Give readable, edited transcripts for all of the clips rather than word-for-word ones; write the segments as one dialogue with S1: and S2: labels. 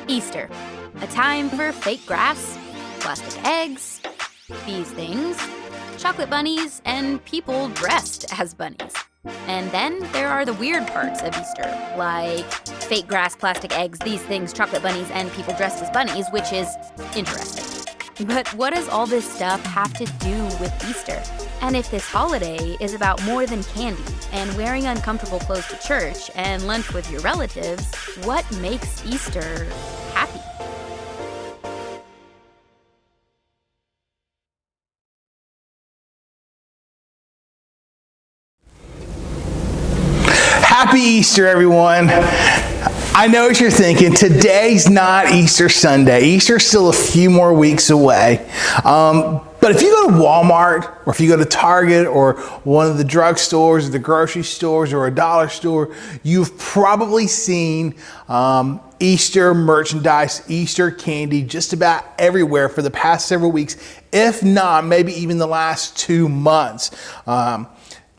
S1: Easter, a time for fake grass, plastic eggs, these things, chocolate bunnies, and people dressed as bunnies. And then there are the weird parts of Easter, like fake grass, plastic eggs, these things, chocolate bunnies, and people dressed as bunnies, which is interesting. But what does all this stuff have to do with Easter? And if this holiday is about more than candy and wearing uncomfortable clothes to church and lunch with your relatives, what makes Easter happy?
S2: Happy Easter, everyone. I know what you're thinking. Today's not Easter Sunday. Easter's still a few more weeks away. But if you go to Walmart, or if you go to Target, or one of the drugstores, or the grocery stores, or a dollar store, you've probably seen Easter merchandise, Easter candy just about everywhere for the past several weeks, if not maybe even the last 2 months.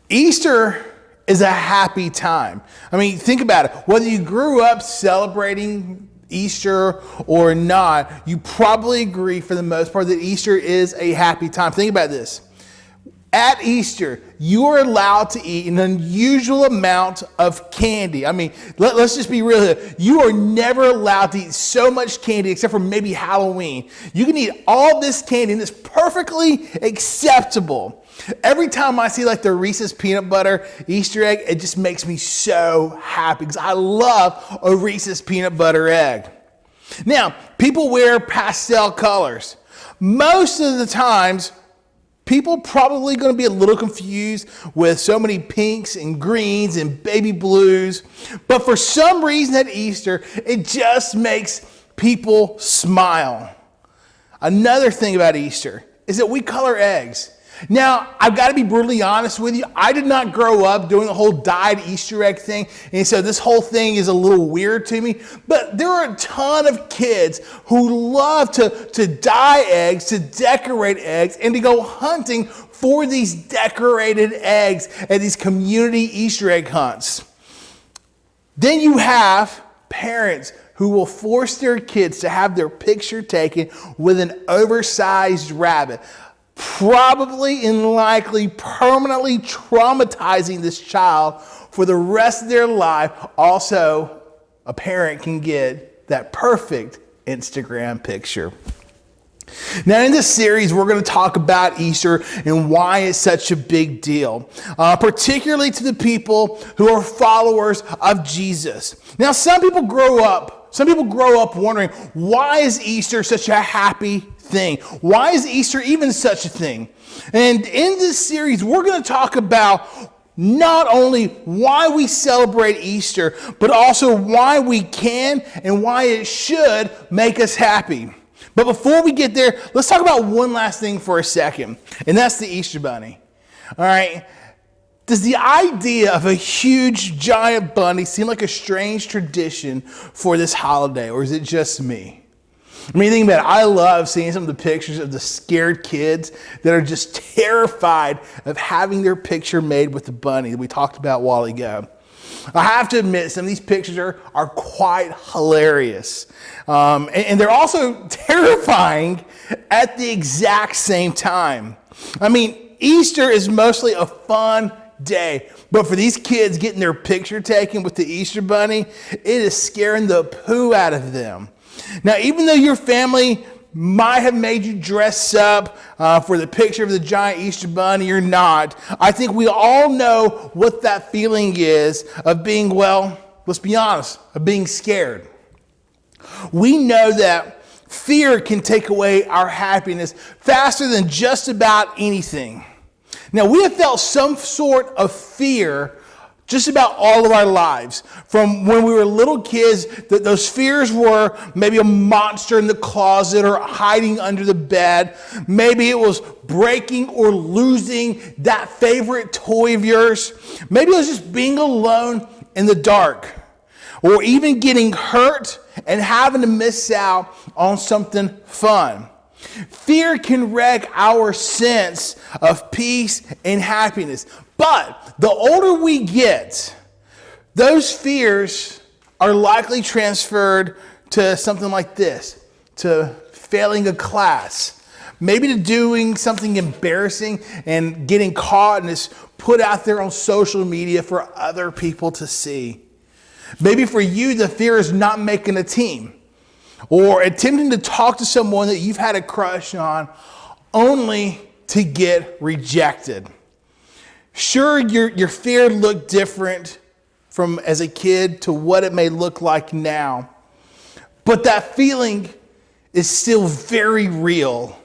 S2: Easter is a happy time. I mean, think about it. Whether you grew up celebrating Easter or not, you probably agree for the most part that Easter is a happy time. Think about this. At Easter, you are allowed to eat an unusual amount of candy. I mean, let's just be real here. You are never allowed to eat so much candy except for maybe Halloween. You can eat all this candy and it's perfectly acceptable. Every time I see like the Reese's peanut butter Easter egg, it just makes me so happy because I love a Reese's peanut butter egg. Now, people wear pastel colors. Most of the times, people probably going to be a little confused with so many pinks and greens and baby blues. But for some reason at Easter, it just makes people smile. Another thing about Easter is that we color eggs. Now, I've got to be brutally honest with you. I did not grow up doing the whole dyed Easter egg thing. And so this whole thing is a little weird to me. But there are a ton of kids who love to dye eggs, to decorate eggs, and to go hunting for these decorated eggs at these community Easter egg hunts. Then you have parents who will force their kids to have their picture taken with an oversized rabbit, probably and likely permanently traumatizing this child for the rest of their life. Also, a parent can get that perfect Instagram picture. Now, in this series, we're going to talk about Easter and why it's such a big deal, particularly to the people who are followers of Jesus. Now, some people grow up wondering, why is Easter such a happy thing? Why is Easter even such a thing? And in this series, we're going to talk about not only why we celebrate Easter, but also why we can and why it should make us happy. But before we get there, let's talk about one last thing for a second, and that's the Easter bunny. All right? Does the idea of a huge giant bunny seem like a strange tradition for this holiday, or is it just me? I mean, think about it. I love seeing some of the pictures of the scared kids that are just terrified of having their picture made with the bunny that we talked about a while ago. I have to admit, some of these pictures are quite hilarious. And they're also terrifying at the exact same time. I mean, Easter is mostly a fun day, but for these kids getting their picture taken with the Easter bunny, it is scaring the poo out of them. Now, even though your family might have made you dress up for the picture of the giant Easter bunny or not, I think we all know what that feeling is of being, well, let's be honest, of being scared. We know that fear can take away our happiness faster than just about anything. Now, we have felt some sort of fear just about all of our lives. From when we were little kids, that those fears were maybe a monster in the closet or hiding under the bed. Maybe it was breaking or losing that favorite toy of yours. Maybe it was just being alone in the dark, or even getting hurt and having to miss out on something fun. Fear can wreck our sense of peace and happiness. But the older we get, those fears are likely transferred to something like this, to failing a class, maybe to doing something embarrassing and getting caught and it's put out there on social media for other people to see. Maybe for you, the fear is not making a team or attempting to talk to someone that you've had a crush on only to get rejected. Sure, your fear looked different from as a kid to what it may look like now, but that feeling is still very real.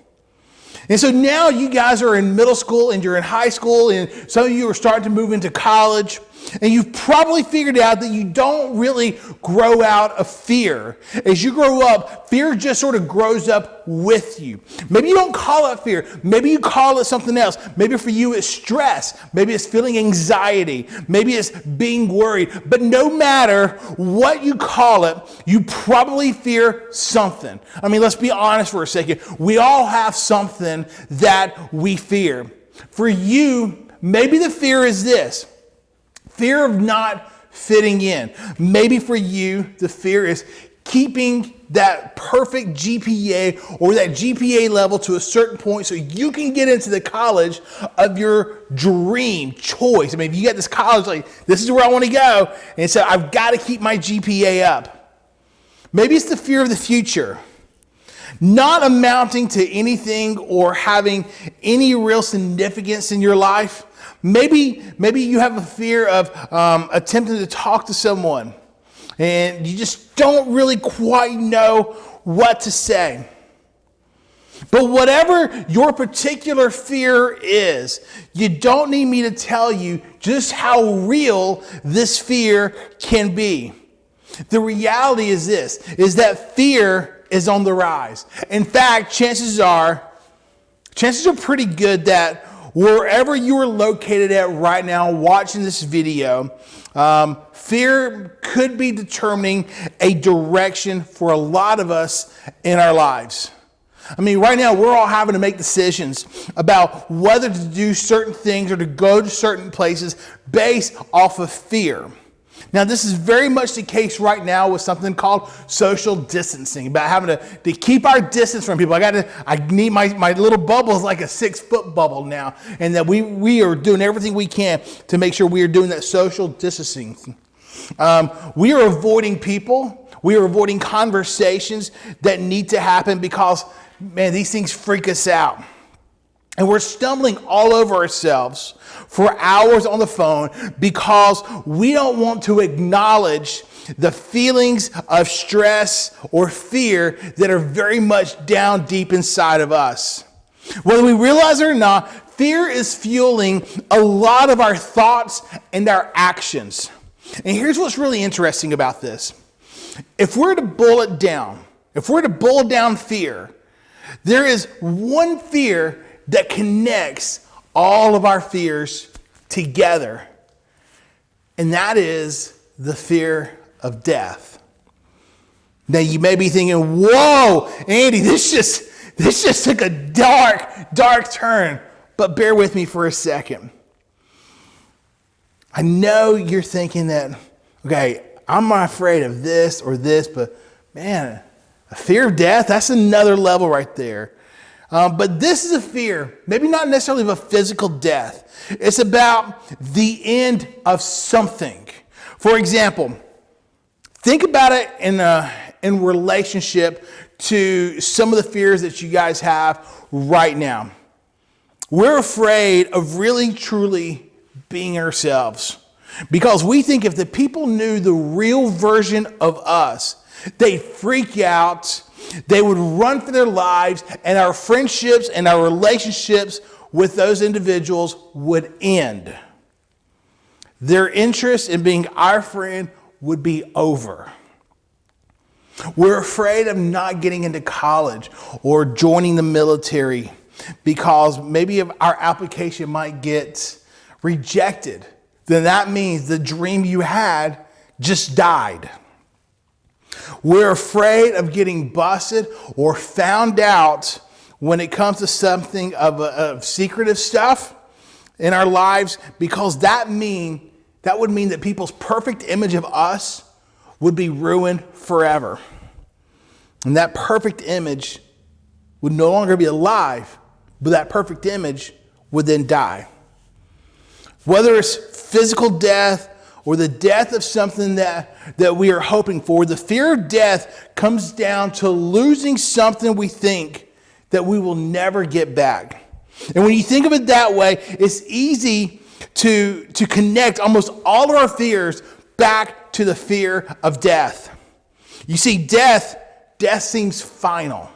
S2: And so now you guys are in middle school and you're in high school and some of you are starting to move into college. And you've probably figured out that you don't really grow out of fear. As you grow up, fear just sort of grows up with you. Maybe you don't call it fear. Maybe you call it something else. Maybe for you it's stress. Maybe it's feeling anxiety. Maybe it's being worried. But no matter what you call it, you probably fear something. I mean, let's be honest for a second. We all have something that we fear. For you, maybe the fear is this. Fear of not fitting in. Maybe for you, the fear is keeping that perfect GPA or that GPA level to a certain point so you can get into the college of your dream choice. I mean, if you get this college, like, this is where I want to go, and so I've got to keep my GPA up. Maybe it's the fear of the future. Not amounting to anything or having any real significance in your life. Maybe you have a fear of attempting to talk to someone and you just don't really quite know what to say. But whatever your particular fear is, you don't need me to tell you just how real this fear can be. The reality is this, is that fear is on the rise. In fact, chances are pretty good that wherever you are located at right now watching this video, fear could be determining a direction for a lot of us in our lives. I mean, right now we're all having to make decisions about whether to do certain things or to go to certain places based off of fear. Now, this is very much the case right now with something called social distancing, about having to keep our distance from people. I need my little bubble is like a 6-foot bubble now, and that we are doing everything we can to make sure we are doing that social distancing. We are avoiding people. We are avoiding conversations that need to happen because, man, these things freak us out. And we're stumbling all over ourselves for hours on the phone because we don't want to acknowledge the feelings of stress or fear that are very much down deep inside of us. Whether we realize it or not, fear is fueling a lot of our thoughts and our actions. And here's what's really interesting about this. If we're to boil it down, fear, there is one fear that connects all of our fears together. And that is the fear of death. Now you may be thinking, whoa, Andy, this just took a dark turn. But bear with me for a second. I know you're thinking that, okay, I'm not afraid of this or this, but man, a fear of death, that's another level right there. But this is a fear, maybe not necessarily of a physical death. It's about the end of something. For example, think about it in relationship to some of the fears that you guys have right now. We're afraid of really, truly being ourselves because we think if the people knew the real version of us, they'd freak out. They would run for their lives, and our friendships and our relationships with those individuals would end. Their interest in being our friend would be over. We're afraid of not getting into college or joining the military because maybe if our application might get rejected. Then that means the dream you had just died. We're afraid of getting busted or found out when it comes to something of secretive stuff in our lives because that would mean that people's perfect image of us would be ruined forever. And that perfect image would no longer be alive, but that perfect image would then die. Whether it's physical death or the death of something that we are hoping for, the fear of death comes down to losing something we think that we will never get back. And when you think of it that way, it's easy to connect almost all of our fears back to the fear of death. You see, death seems final.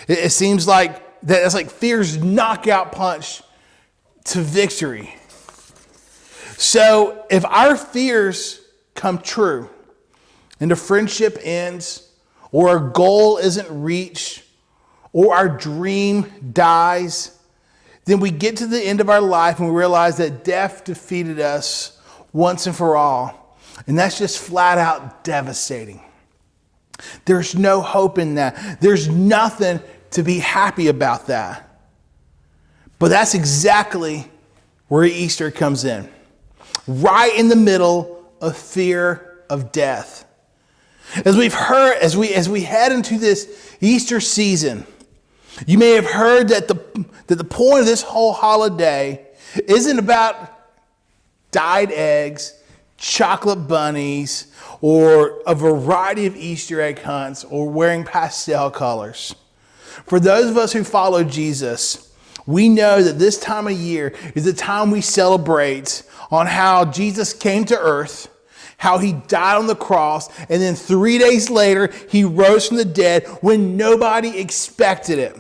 S2: It seems like that's like fear's knockout punch to victory. So if our fears come true and the friendship ends, or our goal isn't reached, or our dream dies, then we get to the end of our life and we realize that death defeated us once and for all. And that's just flat out devastating. There's no hope in that. There's nothing to be happy about that. But that's exactly where Easter comes in. Right in the middle of fear of death. As we've heard, as we head into this Easter season, you may have heard that the point of this whole holiday isn't about dyed eggs, chocolate bunnies, or a variety of Easter egg hunts, or wearing pastel colors. For those of us who follow Jesus, we know that this time of year is the time we celebrate on how Jesus came to earth, how he died on the cross, and then 3 days later, he rose from the dead when nobody expected it.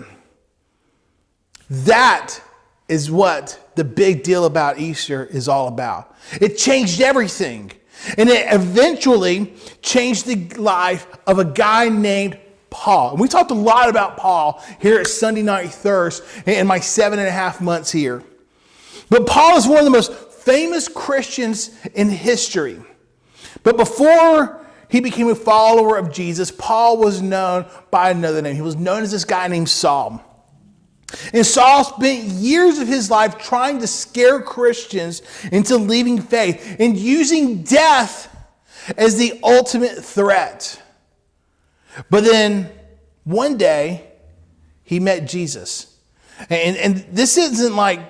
S2: That is what the big deal about Easter is all about. It changed everything. And it eventually changed the life of a guy named Paul. And we talked a lot about Paul here at Sunday Night Thirst in my 7.5 months here. But Paul is one of the most famous Christians in history. But before he became a follower of Jesus, Paul was known by another name. He was known as this guy named Saul. And Saul spent years of his life trying to scare Christians into leaving faith and using death as the ultimate threat. But then one day he met Jesus. And this isn't like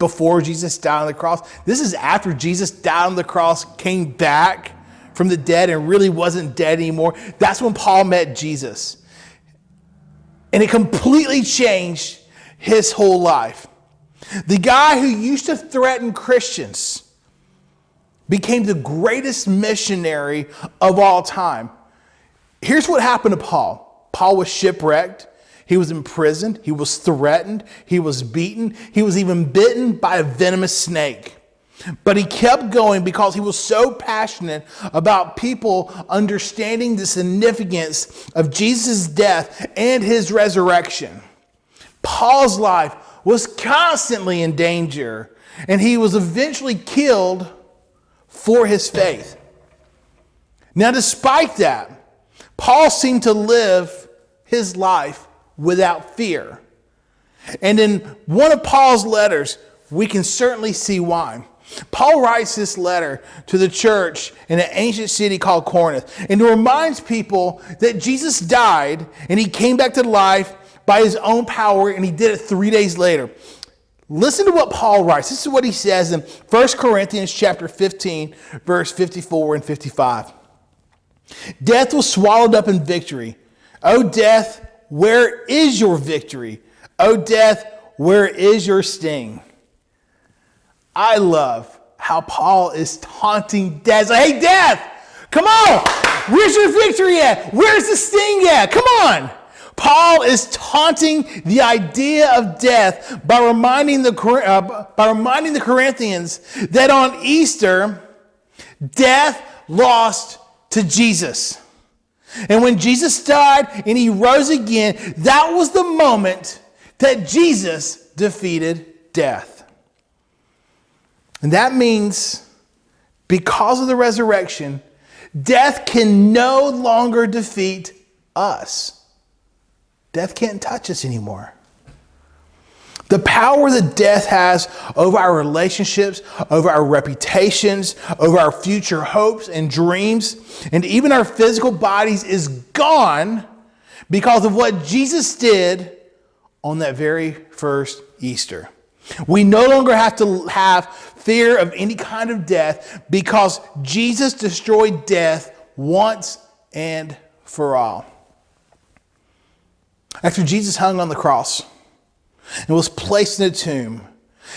S2: before Jesus died on the cross. This is after Jesus died on the cross, came back from the dead and really wasn't dead anymore. That's when Paul met Jesus. And it completely changed his whole life. The guy who used to threaten Christians became the greatest missionary of all time. Here's what happened to Paul. Paul was shipwrecked. He was imprisoned. He was threatened. He was beaten. He was even bitten by a venomous snake. But he kept going because he was so passionate about people understanding the significance of Jesus' death and his resurrection. Paul's life was constantly in danger, and he was eventually killed for his faith. Now, despite that, Paul seemed to live his life without fear. And in one of Paul's letters, we can certainly see why. Paul writes this letter to the church in an ancient city called Corinth, and it reminds people that Jesus died and he came back to life by his own power, and he did it 3 days later. Listen to what Paul writes. This is what he says in 1 Corinthians chapter 15, verse 54 and 55. Death was swallowed up in victory. O death, where is your victory? O death, where is your sting? I love how Paul is taunting death. Like, hey, death, come on. Where's your victory at? Where's the sting at? Come on. Paul is taunting the idea of death by reminding the Corinthians that on Easter, death lost to Jesus. And when Jesus died and he rose again, that was the moment that Jesus defeated death. And that means because of the resurrection, death can no longer defeat us. Death can't touch us anymore. The power that death has over our relationships, over our reputations, over our future hopes and dreams, and even our physical bodies is gone because of what Jesus did on that very first Easter. We no longer have to have fear of any kind of death because Jesus destroyed death once and for all. After Jesus hung on the cross and was placed in a tomb,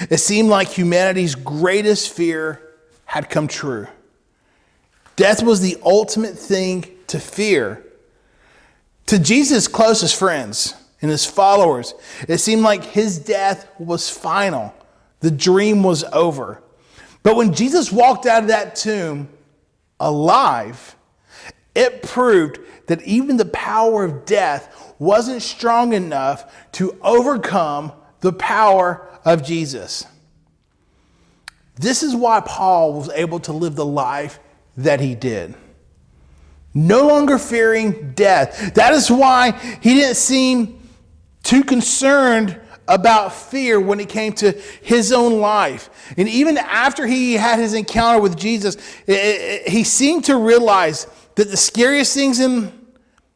S2: it seemed like humanity's greatest fear had come true. Death was the ultimate thing to fear. To Jesus' closest friends and his followers, it seemed like his death was final. The dream was over. But when Jesus walked out of that tomb alive, it proved that even the power of death wasn't strong enough to overcome the power of Jesus. This is why Paul was able to live the life that he did. No longer fearing death. That is why he didn't seem too concerned about fear when it came to his own life. And even after he had his encounter with Jesus, he seemed to realize that the scariest things in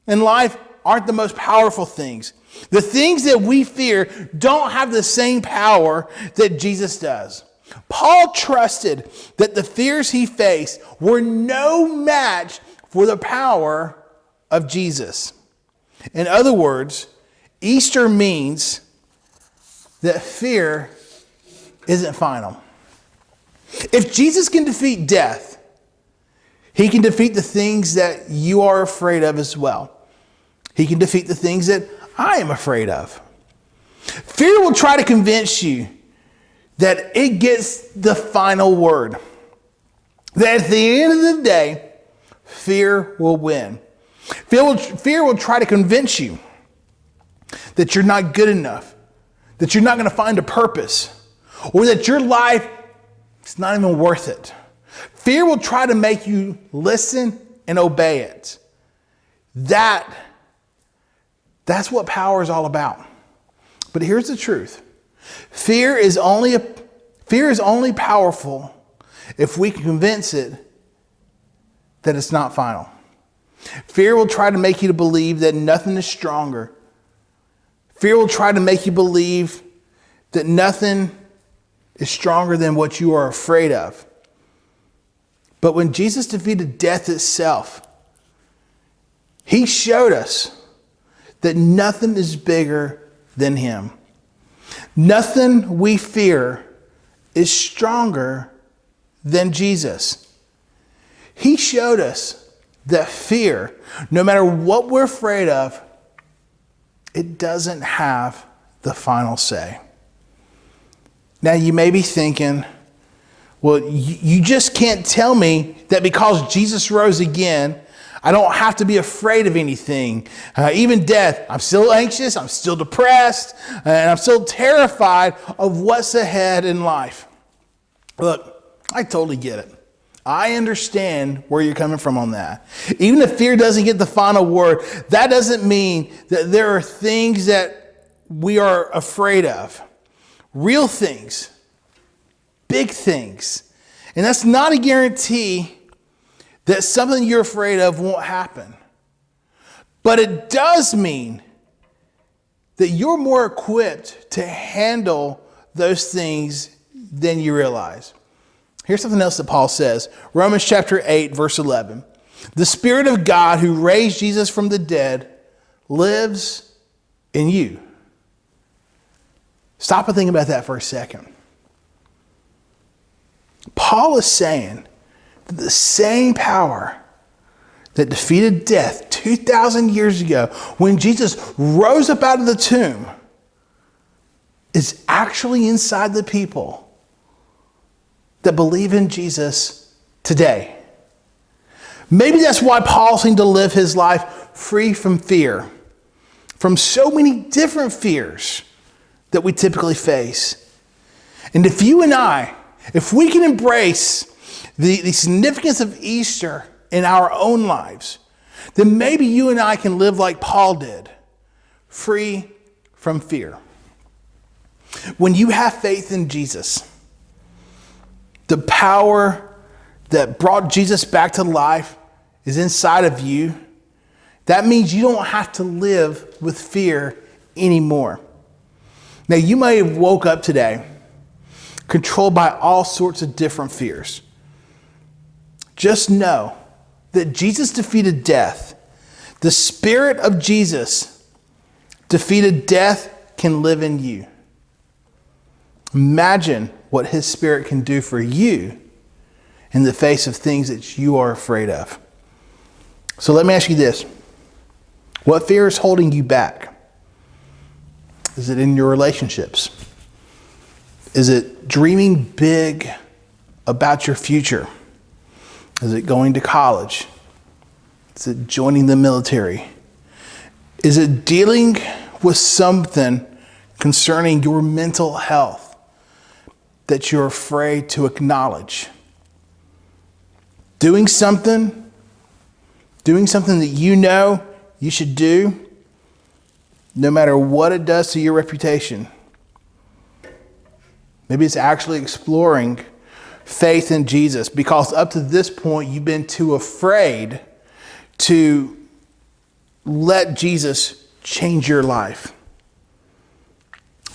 S2: life aren't the most powerful things. The things that we fear don't have the same power that Jesus does. Paul trusted that the fears he faced were no match for the power of Jesus. In other words, Easter means that fear isn't final. If Jesus can defeat death, he can defeat the things that you are afraid of as well. He can defeat the things that I am afraid of. Fear will try to convince you that it gets the final word. That at the end of the day, fear will win. Fear will try to convince you that you're not good enough, that you're not going to find a purpose, or that your life is not even worth it. Fear will try to make you listen and obey it. That's what power is all about. But here's the truth. Fear is only powerful if we can convince it that it's not final. Fear will try to make you to believe that nothing is stronger. Fear will try to make you believe that nothing is stronger than what you are afraid of. But when Jesus defeated death itself, he showed us that nothing is bigger than him. Nothing we fear is stronger than Jesus. He showed us that fear, no matter what we're afraid of, it doesn't have the final say. Now you may be thinking, well, you just can't tell me that because Jesus rose again, I don't have to be afraid of anything. Even death, I'm still anxious, I'm still depressed, and I'm still terrified of what's ahead in life. Look, I totally get it. I understand where you're coming from on that. Even if fear doesn't get the final word, that doesn't mean that there are things that we are afraid of. Real things, big things. And that's not a guarantee that something you're afraid of won't happen. But it does mean that you're more equipped to handle those things than you realize. Here's something else that Paul says. Romans chapter 8, verse 11. The Spirit of God who raised Jesus from the dead lives in you. Stop and think about that for a second. Paul is saying that the same power that defeated death 2,000 years ago when Jesus rose up out of the tomb is actually inside the people that believe in Jesus today. Maybe that's why Paul seemed to live his life free from fear, from so many different fears that we typically face. And if you and I, if we can embrace the significance of Easter in our own lives, then maybe you and I can live like Paul did, free from fear. When you have faith in Jesus, the power that brought Jesus back to life is inside of you. That means you don't have to live with fear anymore. Now, you may have woke up today controlled by all sorts of different fears. Just know that Jesus defeated death. The Spirit of Jesus defeated death can live in you. Imagine what his Spirit can do for you in the face of things that you are afraid of. So let me ask you this. What fear is holding you back? Is it in your relationships? Is it dreaming big about your future? Is it going to college? Is it joining the military? Is it dealing with something concerning your mental health that you're afraid to acknowledge? Doing something that you know you should do, no matter what it does to your reputation. Maybe it's actually exploring faith in Jesus, because up to this point you've been too afraid to let Jesus change your life.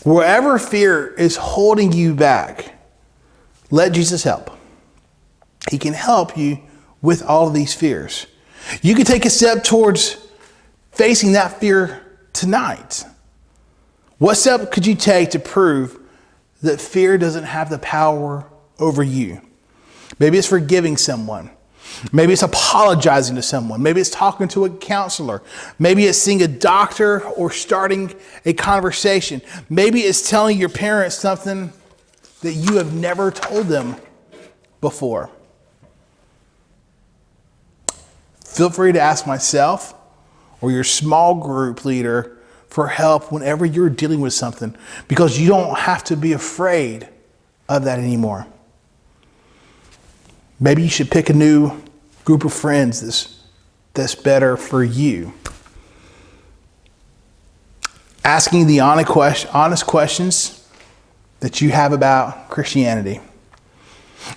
S2: Wherever fear is holding you back, let Jesus help. He can help you with all of these fears. You can take a step towards facing that fear tonight. What step could you take to prove that fear doesn't have the power over you? Maybe it's forgiving someone. Maybe it's apologizing to someone. Maybe it's talking to a counselor. Maybe it's seeing a doctor or starting a conversation. Maybe it's telling your parents something that you have never told them before. Feel free to ask myself or your small group leader for help whenever you're dealing with something, because you don't have to be afraid of that anymore. Maybe you should pick a new group of friends that's better for you. Asking the honest questions that you have about Christianity.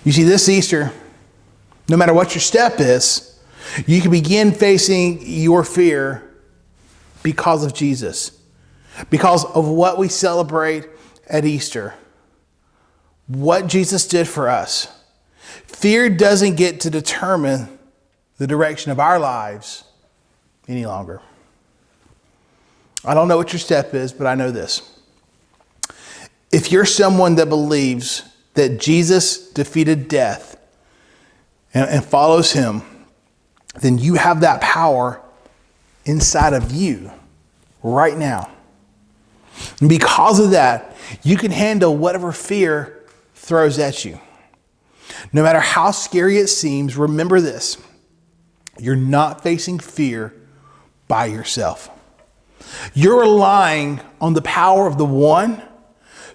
S2: You see, this Easter, no matter what your step is, you can begin facing your fear because of Jesus, because of what we celebrate at Easter, what Jesus did for us. Fear doesn't get to determine the direction of our lives any longer. I don't know what your step is, but I know this. If you're someone that believes that Jesus defeated death and follows him, then you have that power inside of you right now. And because of that, you can handle whatever fear throws at you. No matter how scary it seems, remember this. You're not facing fear by yourself. You're relying on the power of the one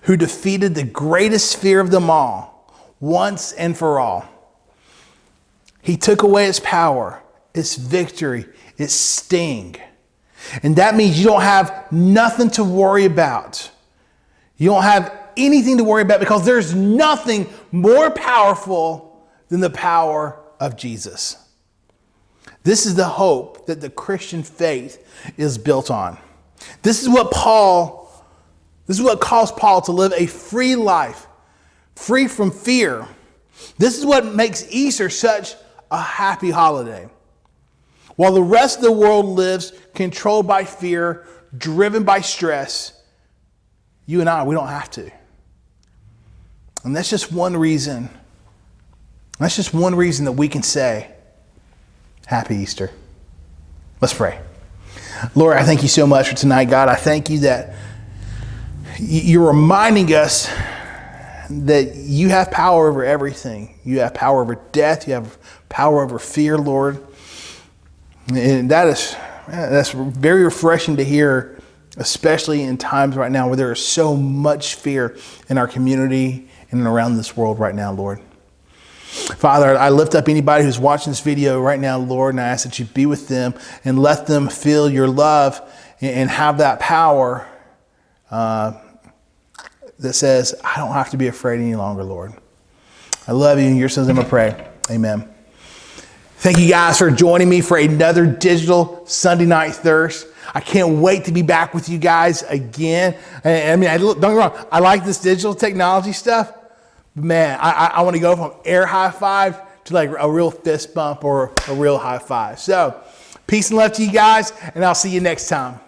S2: who defeated the greatest fear of them all, once and for all. He took away its power, its victory, its sting. And that means you don't have nothing to worry about. You don't have anything to worry about, because there's nothing more powerful than the power of Jesus. This is the hope that the Christian faith is built on. This is what calls Paul to live a free life, free from fear. This is what makes Easter such a happy holiday. While the rest of the world lives controlled by fear, driven by stress, you and I, we don't have to. And that's just one reason. That's just one reason that we can say, Happy Easter. Let's pray. Lord, I thank you so much for tonight, God. I thank you that you're reminding us that you have power over everything. You have power over death. You have power over fear, Lord. And that's very refreshing to hear, especially in times right now where there is so much fear in our community and around this world right now, Lord. Father, I lift up anybody who's watching this video right now, Lord, and I ask that you be with them and let them feel your love and have that power that says, I don't have to be afraid any longer, Lord. I love you. In your son's name I pray. Amen. Thank you guys for joining me for another digital Sunday night thirst. I can't wait to be back with you guys again. I mean, don't get me wrong, I like this digital technology stuff, but man, I want to go from air high five to like a real fist bump or a real high five. So, peace and love to you guys, and I'll see you next time.